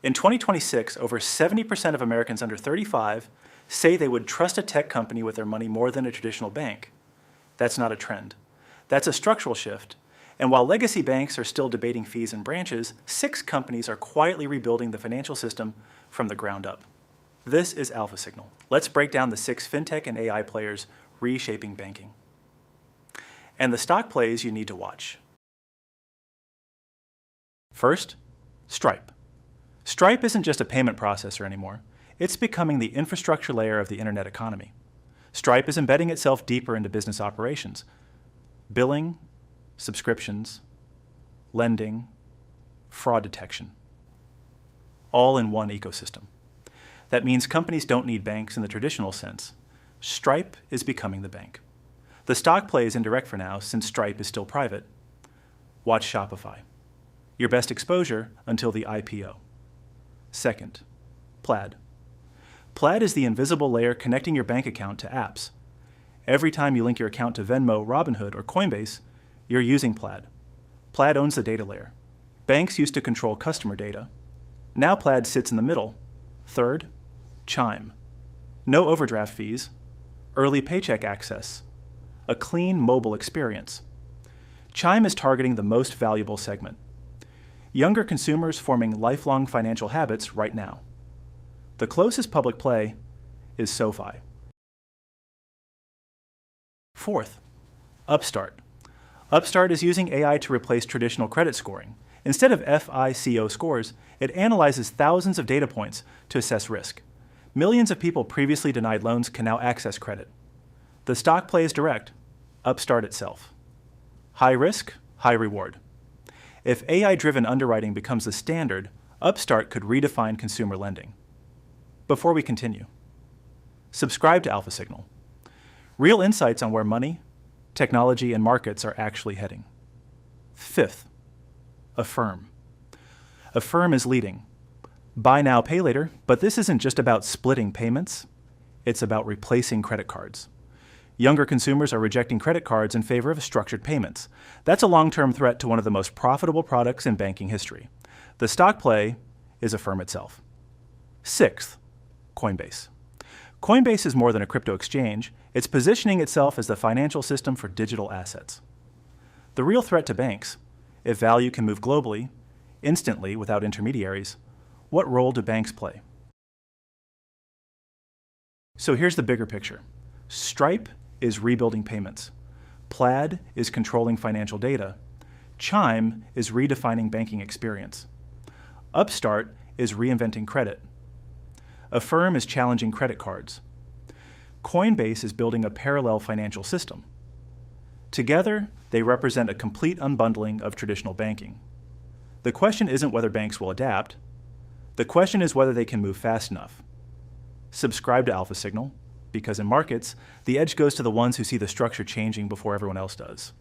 In 2026, over 70% of Americans under 35 say they would trust a tech company with their money more than a traditional bank. That's not a trend. That's a structural shift. And while legacy banks are still debating fees and branches, 6 companies are quietly rebuilding the financial system from the ground up. This is AlphaSignal. Let's break down the 6 fintech and AI players reshaping banking. And the stock plays you need to watch. First, Stripe. Stripe isn't just a payment processor anymore. It's becoming the infrastructure layer of the internet economy. Stripe is embedding itself deeper into business operations. Billing, subscriptions, lending, fraud detection. All in one ecosystem. That means companies don't need banks in the traditional sense. Stripe is becoming the bank. The stock play is indirect for now, since Stripe is still private. Watch Shopify. Your best exposure until the IPO. Second, Plaid. Plaid is the invisible layer connecting your bank account to apps. Every time you link your account to Venmo, Robinhood, or Coinbase, you're using Plaid. Plaid owns the data layer. Banks used to control customer data. Now Plaid sits in the middle. Third, Chime. No overdraft fees, early paycheck access, a clean mobile experience. Chime is targeting the most valuable segment. Younger consumers forming lifelong financial habits right now. The closest public play is SOFI. Fourth, Upstart. Upstart is using AI to replace traditional credit scoring. Instead of FICO scores, it analyzes thousands of data points to assess risk. Millions of people previously denied loans can now access credit. The stock play is direct, Upstart itself. High risk, high reward. If AI-driven underwriting becomes the standard, Upstart could redefine consumer lending. Before we continue, subscribe to AlphaSignal. Real insights on where money, technology, and markets are actually heading. Fifth, Affirm. Affirm is leading. Buy now, pay later, but this isn't just about splitting payments. It's about replacing credit cards. Younger consumers are rejecting credit cards in favor of structured payments. That's a long-term threat to one of the most profitable products in banking history. The stock play is Affirm itself. Sixth, Coinbase. Coinbase is more than a crypto exchange. It's positioning itself as the financial system for digital assets. The real threat to banks, if value can move globally, instantly without intermediaries, what role do banks play? So here's the bigger picture. Stripe is rebuilding payments. Plaid is controlling financial data. Chime is redefining banking experience. Upstart is reinventing credit. Affirm is challenging credit cards. Coinbase is building a parallel financial system. Together, they represent a complete unbundling of traditional banking. The question isn't whether banks will adapt. The question is whether they can move fast enough. Subscribe to AlphaSignal, because in markets, the edge goes to the ones who see the structure changing before everyone else does.